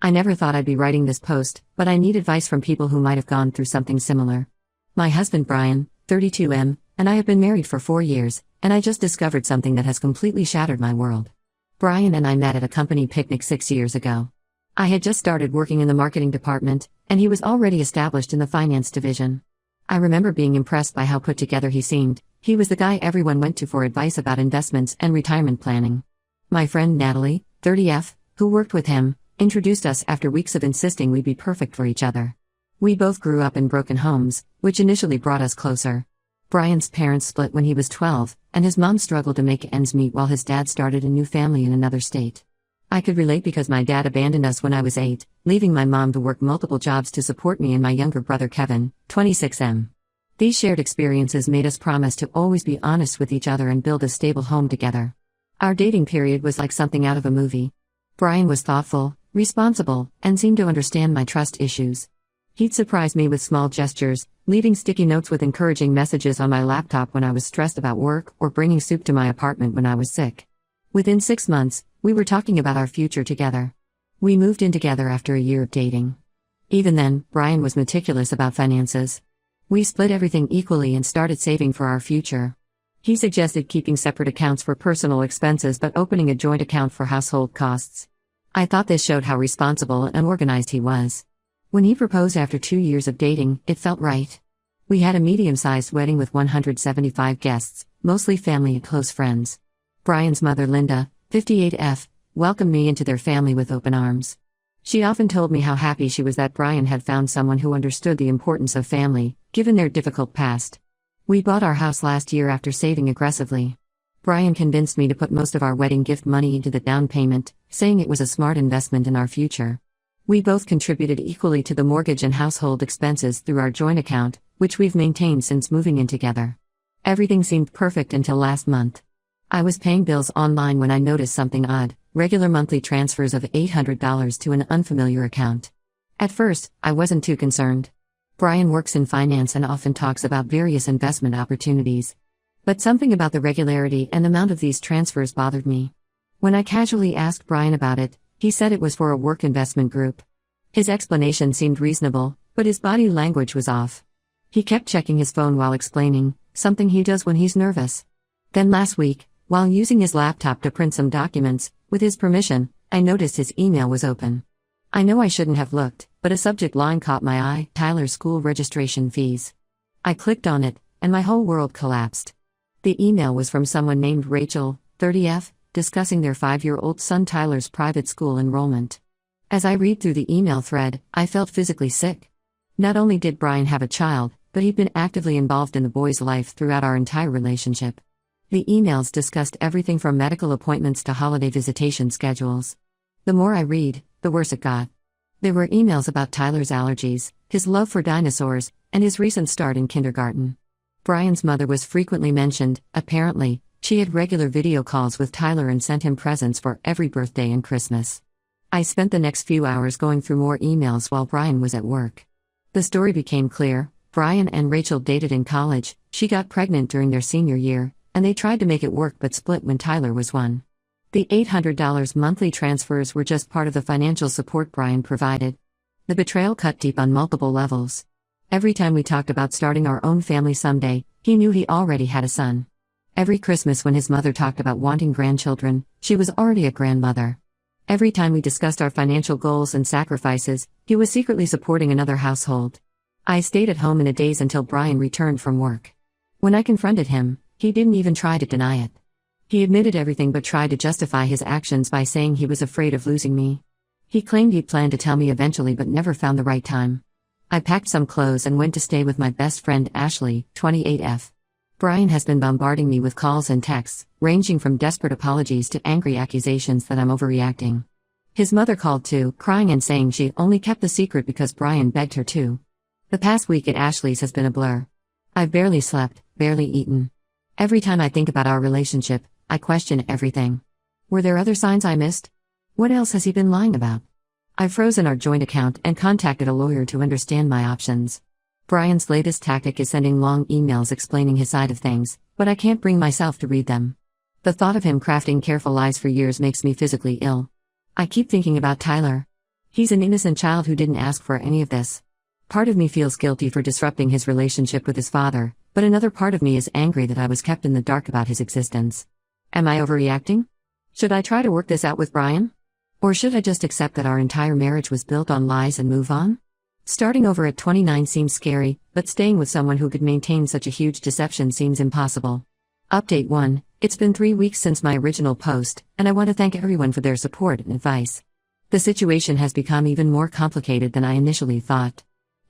I never thought I'd be writing this post, but I need advice from people who might have gone through something similar. My husband Brian, 32M, and I have been married for 4 years, and I just discovered something that has completely shattered my world. Brian and I met at a company picnic 6 years ago. I had just started working in the marketing department, and he was already established in the finance division. I remember being impressed by how put together he seemed. He was the guy everyone went to for advice about investments and retirement planning. My friend Natalie, 30F, who worked with him, introduced us after weeks of insisting we'd be perfect for each other. We both grew up in broken homes, which initially brought us closer. Brian's parents split when he was 12, and his mom struggled to make ends meet while his dad started a new family in another state. I could relate because my dad abandoned us when I was 8, leaving my mom to work multiple jobs to support me and my younger brother Kevin, 26M. These shared experiences made us promise to always be honest with each other and build a stable home together. Our dating period was like something out of a movie. Brian was thoughtful, responsible, and seemed to understand my trust issues. He'd surprise me with small gestures, leaving sticky notes with encouraging messages on my laptop when I was stressed about work or bringing soup to my apartment when I was sick. Within 6 months, we were talking about our future together. We moved in together after a year of dating. Even then, Brian was meticulous about finances. We split everything equally and started saving for our future. He suggested keeping separate accounts for personal expenses but opening a joint account for household costs. I thought this showed how responsible and organized he was. When he proposed after 2 years of dating, it felt right. We had a medium-sized wedding with 175 guests, mostly family and close friends. Brian's mother Linda, 58F, welcomed me into their family with open arms. She often told me how happy she was that Brian had found someone who understood the importance of family, given their difficult past. We bought our house last year after saving aggressively. Brian convinced me to put most of our wedding gift money into the down payment, saying it was a smart investment in our future. We both contributed equally to the mortgage and household expenses through our joint account, which we've maintained since moving in together. Everything seemed perfect until last month. I was paying bills online when I noticed something odd: regular monthly transfers of $800 to an unfamiliar account. At first, I wasn't too concerned. Brian works in finance and often talks about various investment opportunities. But something about the regularity and amount of these transfers bothered me. When I casually asked Brian about it, he said it was for a work investment group. His explanation seemed reasonable, but his body language was off. He kept checking his phone while explaining, something he does when he's nervous. Then last week, while using his laptop to print some documents, with his permission, I noticed his email was open. I know I shouldn't have looked, but a subject line caught my eye: Tyler's school registration fees. I clicked on it, and my whole world collapsed. The email was from someone named Rachel, 30F, discussing their 5-year-old son Tyler's private school enrollment. As I read through the email thread, I felt physically sick. Not only did Brian have a child, but he'd been actively involved in the boy's life throughout our entire relationship. The emails discussed everything from medical appointments to holiday visitation schedules. The more I read, the worse it got. There were emails about Tyler's allergies, his love for dinosaurs, and his recent start in kindergarten. Brian's mother was frequently mentioned. Apparently, she had regular video calls with Tyler and sent him presents for every birthday and Christmas. I spent the next few hours going through more emails while Brian was at work. The story became clear: Brian and Rachel dated in college, she got pregnant during their senior year, and they tried to make it work but split when Tyler was 1. The $800 monthly transfers were just part of the financial support Brian provided. The betrayal cut deep on multiple levels. Every time we talked about starting our own family someday, he knew he already had a son. Every Christmas when his mother talked about wanting grandchildren, she was already a grandmother. Every time we discussed our financial goals and sacrifices, he was secretly supporting another household. I stayed at home in a daze until Brian returned from work. When I confronted him, he didn't even try to deny it. He admitted everything but tried to justify his actions by saying he was afraid of losing me. He claimed he'd planned to tell me eventually but never found the right time. I packed some clothes and went to stay with my best friend Ashley, 28F. Brian has been bombarding me with calls and texts, ranging from desperate apologies to angry accusations that I'm overreacting. His mother called too, crying and saying she only kept the secret because Brian begged her to. The past week at Ashley's has been a blur. I've barely slept, barely eaten. Every time I think about our relationship, I question everything. Were there other signs I missed? What else has he been lying about? I've frozen our joint account and contacted a lawyer to understand my options. Brian's latest tactic is sending long emails explaining his side of things, but I can't bring myself to read them. The thought of him crafting careful lies for years makes me physically ill. I keep thinking about Tyler. He's an innocent child who didn't ask for any of this. Part of me feels guilty for disrupting his relationship with his father, but another part of me is angry that I was kept in the dark about his existence. Am I overreacting? Should I try to work this out with Brian? Or should I just accept that our entire marriage was built on lies and move on? Starting over at 29 seems scary, but staying with someone who could maintain such a huge deception seems impossible. Update 1. It's been 3 weeks since my original post, and I want to thank everyone for their support and advice. The situation has become even more complicated than I initially thought.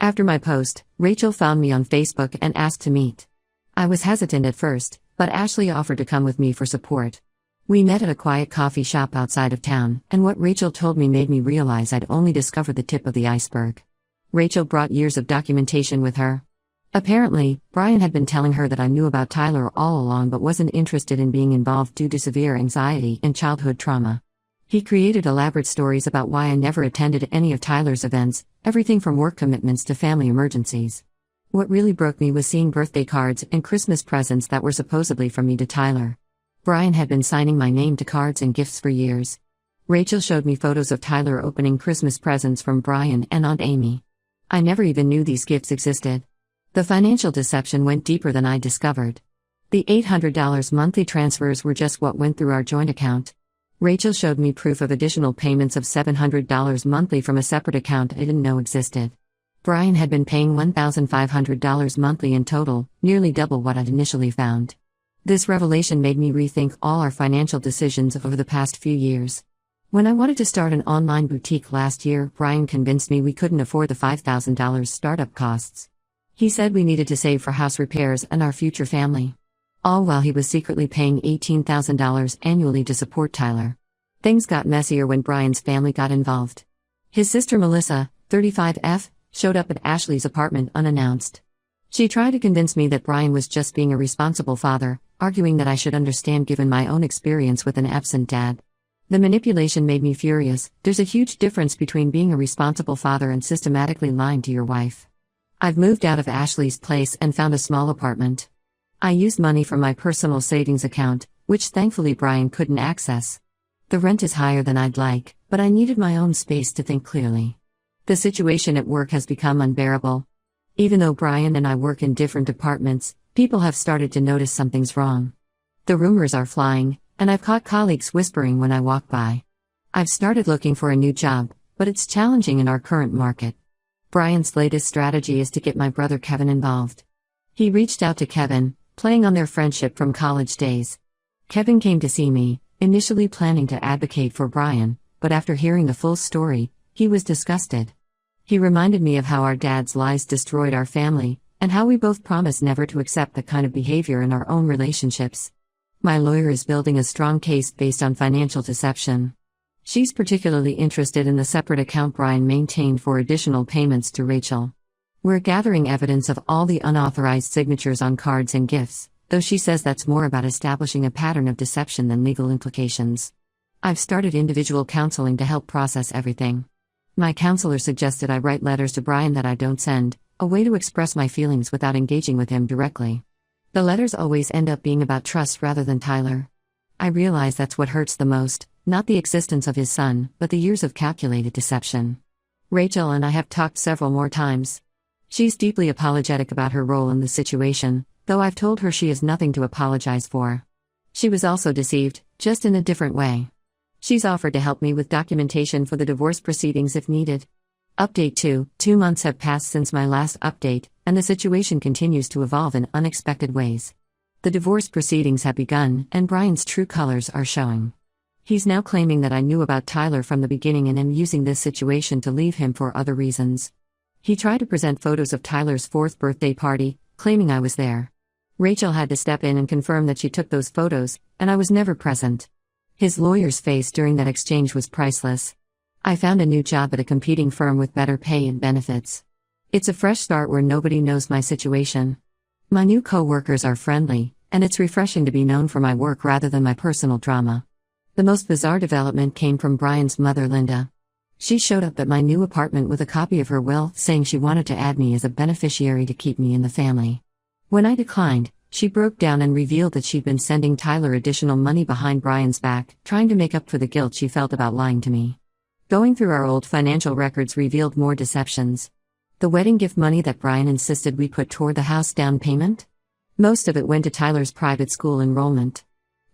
After my post, Rachel found me on Facebook and asked to meet. I was hesitant at first, but Ashley offered to come with me for support. We met at a quiet coffee shop outside of town, and what Rachel told me made me realize I'd only discovered the tip of the iceberg. Rachel brought years of documentation with her. Apparently, Brian had been telling her that I knew about Tyler all along but wasn't interested in being involved due to severe anxiety and childhood trauma. He created elaborate stories about why I never attended any of Tyler's events, everything from work commitments to family emergencies. What really broke me was seeing birthday cards and Christmas presents that were supposedly from me to Tyler. Brian had been signing my name to cards and gifts for years. Rachel showed me photos of Tyler opening Christmas presents from Brian and Aunt Amy. I never even knew these gifts existed. The financial deception went deeper than I discovered. The $800 monthly transfers were just what went through our joint account. Rachel showed me proof of additional payments of $700 monthly from a separate account I didn't know existed. Brian had been paying $1,500 monthly in total, nearly double what I'd initially found. This revelation made me rethink all our financial decisions over the past few years. When I wanted to start an online boutique last year, Brian convinced me we couldn't afford the $5,000 startup costs. He said we needed to save for house repairs and our future family. All while he was secretly paying $18,000 annually to support Tyler. Things got messier when Brian's family got involved. His sister Melissa, 35F, showed up at Ashley's apartment unannounced. She tried to convince me that Brian was just being a responsible father, arguing that I should understand given my own experience with an absent dad. The manipulation made me furious. There's a huge difference between being a responsible father and systematically lying to your wife. I've moved out of Ashley's place and found a small apartment. I used money from my personal savings account, which thankfully Brian couldn't access. The rent is higher than I'd like, but I needed my own space to think clearly. The situation at work has become unbearable. Even though Brian and I work in different departments, people have started to notice something's wrong. The rumors are flying, and I've caught colleagues whispering when I walk by. I've started looking for a new job, but it's challenging in our current market. Brian's latest strategy is to get my brother Kevin involved. He reached out to Kevin, playing on their friendship from college days. Kevin came to see me, initially planning to advocate for Brian, but after hearing the full story, he was disgusted. He reminded me of how our dad's lies destroyed our family, and how we both promised never to accept that kind of behavior in our own relationships. My lawyer is building a strong case based on financial deception. She's particularly interested in the separate account Brian maintained for additional payments to Rachel. We're gathering evidence of all the unauthorized signatures on cards and gifts, though she says that's more about establishing a pattern of deception than legal implications. I've started individual counseling to help process everything. My counselor suggested I write letters to Brian that I don't send, a way to express my feelings without engaging with him directly. The letters always end up being about trust rather than Tyler. I realize that's what hurts the most, not the existence of his son, but the years of calculated deception. Rachel and I have talked several more times. She's deeply apologetic about her role in the situation, though I've told her she has nothing to apologize for. She was also deceived, just in a different way. She's offered to help me with documentation for the divorce proceedings if needed. Update 2. 2 months have passed since my last update, and the situation continues to evolve in unexpected ways. The divorce proceedings have begun, and Brian's true colors are showing. He's now claiming that I knew about Tyler from the beginning and am using this situation to leave him for other reasons. He tried to present photos of Tyler's 4th birthday party, claiming I was there. Rachel had to step in and confirm that she took those photos, and I was never present. His lawyer's face during that exchange was priceless. I found a new job at a competing firm with better pay and benefits. It's a fresh start where nobody knows my situation. My new co-workers are friendly, and it's refreshing to be known for my work rather than my personal drama. The most bizarre development came from Brian's mother, Linda. She showed up at my new apartment with a copy of her will, saying she wanted to add me as a beneficiary to keep me in the family. When I declined, she broke down and revealed that she'd been sending Tyler additional money behind Brian's back, trying to make up for the guilt she felt about lying to me. Going through our old financial records revealed more deceptions. The wedding gift money that Brian insisted we put toward the house down payment? Most of it went to Tyler's private school enrollment.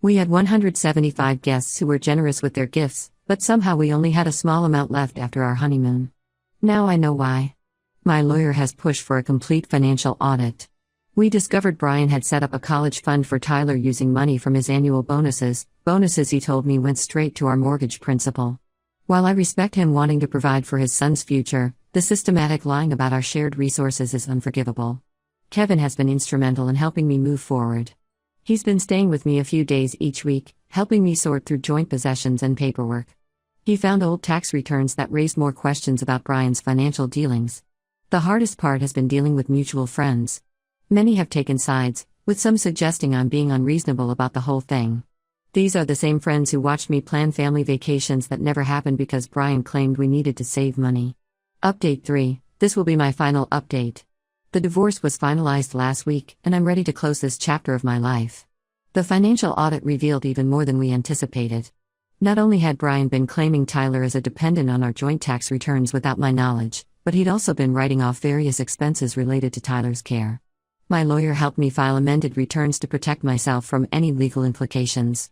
We had 175 guests who were generous with their gifts, but somehow we only had a small amount left after our honeymoon. Now I know why. My lawyer has pushed for a complete financial audit. We discovered Brian had set up a college fund for Tyler using money from his annual bonuses he told me went straight to our mortgage principal. While I respect him wanting to provide for his son's future, the systematic lying about our shared resources is unforgivable. Kevin has been instrumental in helping me move forward. He's been staying with me a few days each week, helping me sort through joint possessions and paperwork. He found old tax returns that raised more questions about Brian's financial dealings. The hardest part has been dealing with mutual friends. Many have taken sides, with some suggesting I'm being unreasonable about the whole thing. These are the same friends who watched me plan family vacations that never happened because Brian claimed we needed to save money. Update 3. This will be my final update. The divorce was finalized last week, and I'm ready to close this chapter of my life. The financial audit revealed even more than we anticipated. Not only had Brian been claiming Tyler as a dependent on our joint tax returns without my knowledge, but he'd also been writing off various expenses related to Tyler's care. My lawyer helped me file amended returns to protect myself from any legal implications.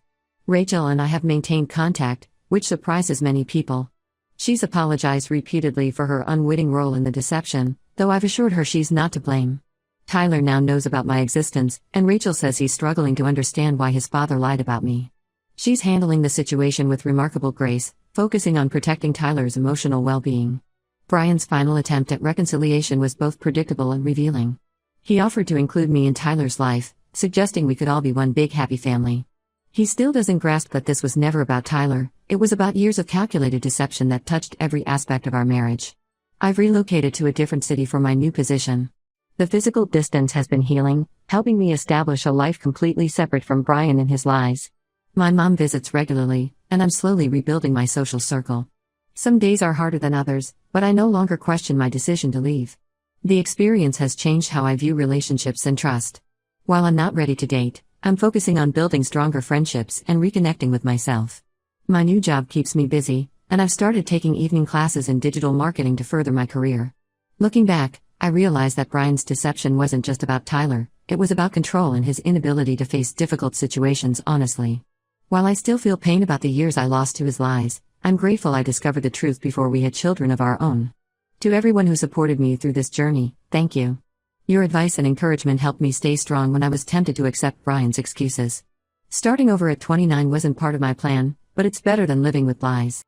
Rachel and I have maintained contact, which surprises many people. She's apologized repeatedly for her unwitting role in the deception, though I've assured her she's not to blame. Tyler now knows about my existence, and Rachel says he's struggling to understand why his father lied about me. She's handling the situation with remarkable grace, focusing on protecting Tyler's emotional well-being. Brian's final attempt at reconciliation was both predictable and revealing. He offered to include me in Tyler's life, suggesting we could all be one big happy family. He still doesn't grasp that this was never about Tyler, it was about years of calculated deception that touched every aspect of our marriage. I've relocated to a different city for my new position. The physical distance has been healing, helping me establish a life completely separate from Brian and his lies. My mom visits regularly, and I'm slowly rebuilding my social circle. Some days are harder than others, but I no longer question my decision to leave. The experience has changed how I view relationships and trust. While I'm not ready to date, I'm focusing on building stronger friendships and reconnecting with myself. My new job keeps me busy, and I've started taking evening classes in digital marketing to further my career. Looking back, I realized that Brian's deception wasn't just about Tyler, it was about control and his inability to face difficult situations honestly. While I still feel pain about the years I lost to his lies, I'm grateful I discovered the truth before we had children of our own. To everyone who supported me through this journey, thank you. Your advice and encouragement helped me stay strong when I was tempted to accept Brian's excuses. Starting over at 29 wasn't part of my plan, but it's better than living with lies.